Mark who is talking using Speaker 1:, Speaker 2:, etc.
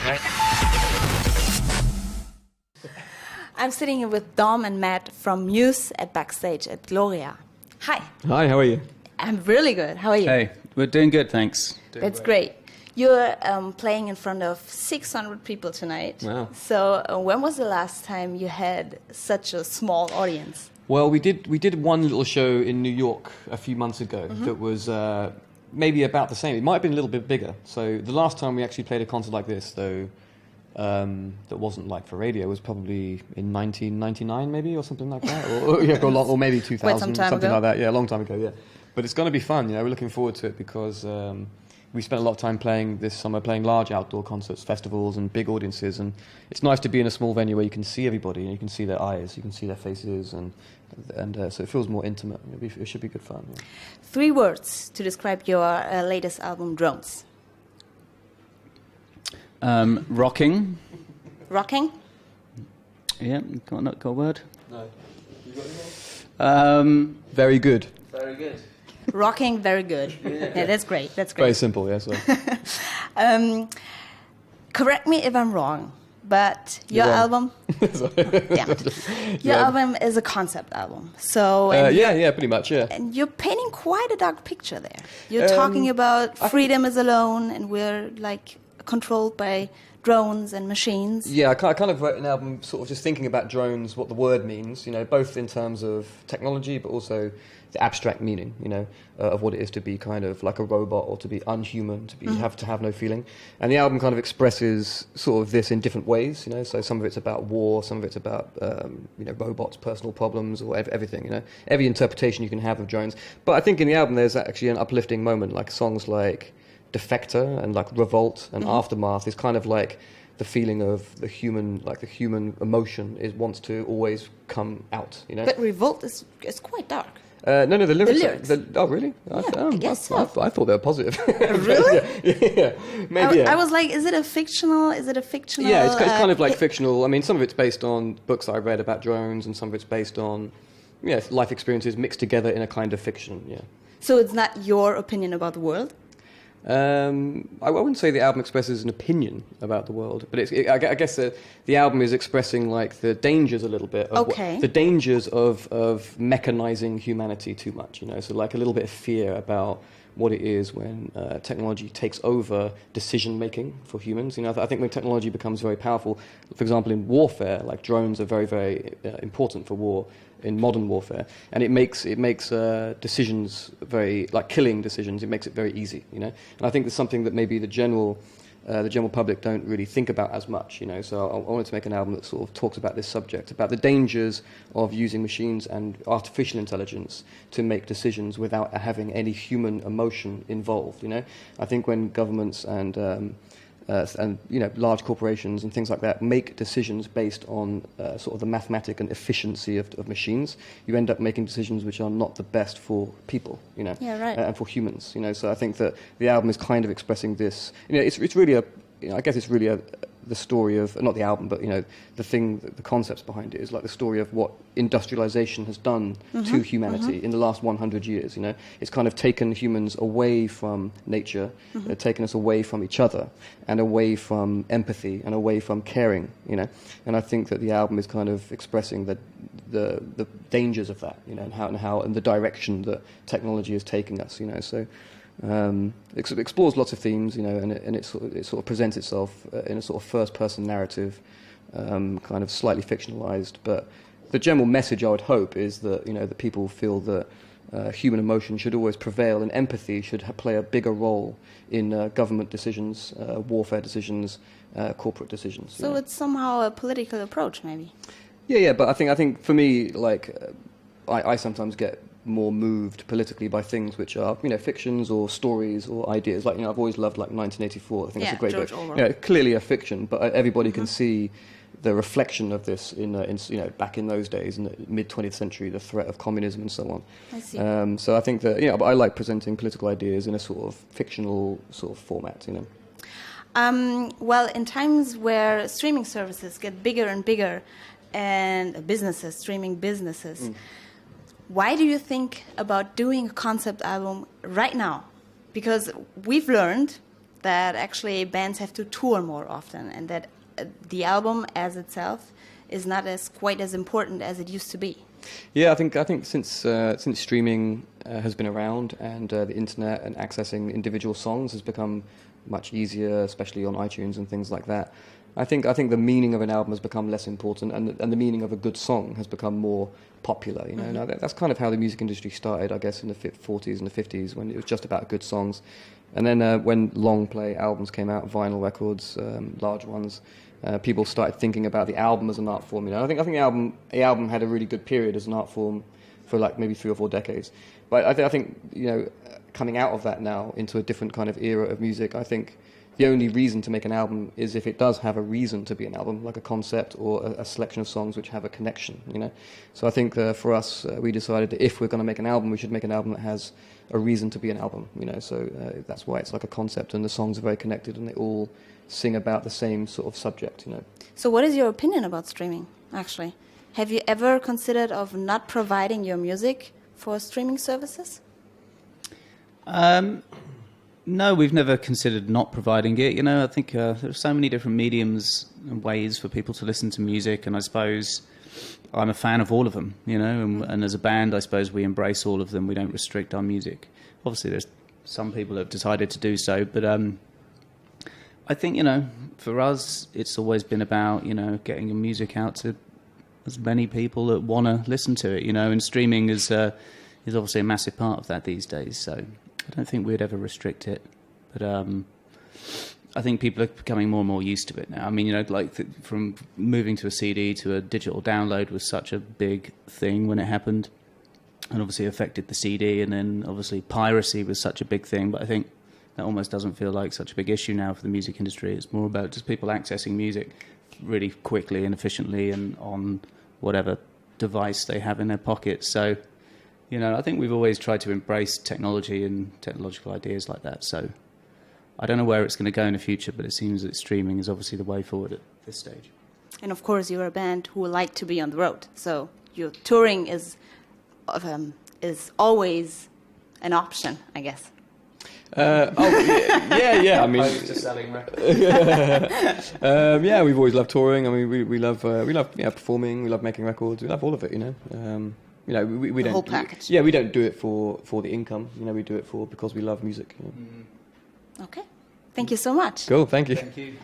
Speaker 1: right?
Speaker 2: I'm sitting here with Dom and Matt from Muse at Backstage at Gloria. Hi.
Speaker 3: Hi, how are you?
Speaker 2: I'm really good. How are you?
Speaker 1: Hey, we're doing good, thanks.
Speaker 2: That's great. You're playing in front of 600 people tonight.
Speaker 3: Wow.
Speaker 2: So when was the last time you had such a small audience?
Speaker 3: Well, we did one little show in New York a few months ago that was maybe about the same. It might have been a little bit bigger. So the last time we actually played a concert like this, though, that wasn't like for radio, was probably in 1999 maybe, or something like that, or maybe 2000, something like that. Yeah, a long time ago. Yeah, but it's going to be fun. You know, we're looking forward to it because we spent a lot of time playing this summer, playing large outdoor concerts, festivals, and big audiences. And it's nice to be in a small venue where you can see everybody and you can see their eyes, you can see their faces, and so it feels more intimate. It should be good fun. Yeah.
Speaker 2: 3 words to describe your latest album, Drones.
Speaker 1: Rocking.
Speaker 2: Rocking?
Speaker 1: Yeah, got a word?
Speaker 3: No. You got anything? Very good.
Speaker 1: Very good.
Speaker 2: Rocking, very good. Yeah, that's great. That's great.
Speaker 3: Very simple, yeah. So.
Speaker 2: Correct me if I'm wrong, but your
Speaker 3: You're
Speaker 2: album, your album is a concept album. So
Speaker 3: yeah, pretty much, yeah.
Speaker 2: and you're painting quite a dark picture there. You're talking about freedom is alone, and we're like controlled by drones and machines.
Speaker 3: Yeah, I kind of wrote an album sort of just thinking about drones, what the word means, you know, both in terms of technology, but also the abstract meaning, you know, of what it is to be kind of like a robot or to be unhuman, to be have no feeling. And the album kind of expresses sort of this in different ways, you know. So some of it's about war, some of it's about you know, robots, personal problems, or everything, you know. Every interpretation you can have of drones. But I think in the album there's actually an uplifting moment, like songs like Defector and like Revolt and Aftermath is kind of like the feeling of the human, like the human emotion wants to always come out, you know.
Speaker 2: But Revolt is quite dark.
Speaker 3: No, the lyrics.
Speaker 2: lyrics.
Speaker 3: Oh, really?
Speaker 2: Yeah, I guess so.
Speaker 3: I thought they were positive.
Speaker 2: Really?
Speaker 3: yeah, maybe. Yeah.
Speaker 2: I was like, is it a fictional?
Speaker 3: Yeah, it's kind of like fictional. I mean, some of it's based on books that I read about drones, and some of it's based on life experiences mixed together in a kind of fiction. Yeah.
Speaker 2: So it's not your opinion about the world?
Speaker 3: I wouldn't say the album expresses an opinion about the world, but I guess the album is expressing like the dangers a little bit. Of the dangers of mechanizing humanity too much, you know. So like a little bit of fear about what it is when technology takes over decision making for humans. You know, I think when technology becomes very powerful, for example, in warfare, like drones are very, very important for war. In modern warfare, and it makes decisions very, like killing decisions. It makes it very easy, you know. And I think there's something that maybe the general public don't really think about as much, you know. So I wanted to make an album that sort of talks about this subject, about the dangers of using machines and artificial intelligence to make decisions without having any human emotion involved, you know. I think when governments and you know, large corporations and things like that make decisions based on sort of the mathematic and efficiency of machines, you end up making decisions which are not the best for people, you know, and for humans, you know. So I think that the album is kind of expressing this. You know, it's really I guess it's really the story of, not the album, but, you know, the concepts behind it is like the story of what industrialization has done to humanity in the last 100 years, you know. It's kind of taken humans away from nature, taken us away from each other, and away from empathy, and away from caring, you know. And I think that the album is kind of expressing the dangers of that, you know, and the direction that technology is taking us, you know. So it explores lots of themes, you know, and it sort of presents itself in a sort of first-person narrative, kind of slightly fictionalized. But the general message, I would hope, is that, you know, that people feel that human emotion should always prevail, and empathy should play a bigger role in government decisions, warfare decisions, corporate decisions.
Speaker 2: So it's somehow a political approach, maybe.
Speaker 3: Yeah. But I think for me, like, I sometimes get more moved politically by things which are, you know, fictions or stories or ideas. Like, you know, I've always loved like 1984. I think it's a great book. You know, clearly a fiction, but everybody can see the reflection of this in you know, back in those days, in the mid 20th century, the threat of communism and so on.
Speaker 2: I see.
Speaker 3: So I think that, you know, but I like presenting political ideas in a sort of fictional sort of format, you know.
Speaker 2: Well, in times where streaming services get bigger and bigger, and streaming businesses. Why do you think about doing a concept album right now? Because we've learned that actually bands have to tour more often, and that the album as itself is not quite as important as it used to be.
Speaker 3: Yeah, I think since streaming has been around and the internet and accessing individual songs has become much easier, especially on iTunes and things like that. I think the meaning of an album has become less important, and the meaning of a good song has become more popular. You know, mm-hmm. Now that's kind of how the music industry started, I guess, in the 40s and the 50s, when it was just about good songs. And then when long play albums came out, vinyl records, large ones, people started thinking about the album as an art form. You know, I think the album had a really good period as an art form for like maybe 3 or 4 decades. But I think you know, coming out of that now into a different kind of era of music, I think the only reason to make an album is if it does have a reason to be an album, like a concept or a selection of songs which have a connection, you know. So I think for us, we decided that if we're going to make an album, we should make an album that has a reason to be an album, you know. So that's why it's like a concept, and the songs are very connected, and they all sing about the same sort of subject, you know.
Speaker 2: So what is your opinion about streaming, actually? Have you ever considered of not providing your music for streaming services?
Speaker 1: No, we've never considered not providing it. You know, I think there are so many different mediums and ways for people to listen to music, and I suppose I'm a fan of all of them, you know, and as a band, I suppose we embrace all of them. We don't restrict our music. Obviously, there's some people that have decided to do so, but I think, you know, for us, it's always been about, you know, getting your music out to as many people that want to listen to it, you know, and streaming is obviously a massive part of that these days, so I don't think we'd ever restrict it, but I think people are becoming more and more used to it now. I mean, you know, like from moving to a CD to a digital download was such a big thing when it happened, and obviously affected the CD, and then obviously piracy was such a big thing, but I think that almost doesn't feel like such a big issue now for the music industry. It's more about just people accessing music really quickly and efficiently and on whatever device they have in their pocket. So, you know, I think we've always tried to embrace technology and technological ideas like that. So I don't know where it's going to go in the future, but it seems that streaming is obviously the way forward at this stage.
Speaker 2: And of course, you're a band who like to be on the road, so your touring is always an option, I guess.
Speaker 3: Yeah. I mean,
Speaker 1: just selling records.
Speaker 3: Yeah, we've always loved touring. I mean, we love performing. We love making records. We love all of it, you know. You know, we don't.
Speaker 2: The whole package.
Speaker 3: We don't do it for the income. You know, we do it because we love music. You know?
Speaker 2: Okay. Thank you so much.
Speaker 3: Cool. Thank you.
Speaker 1: Thank you.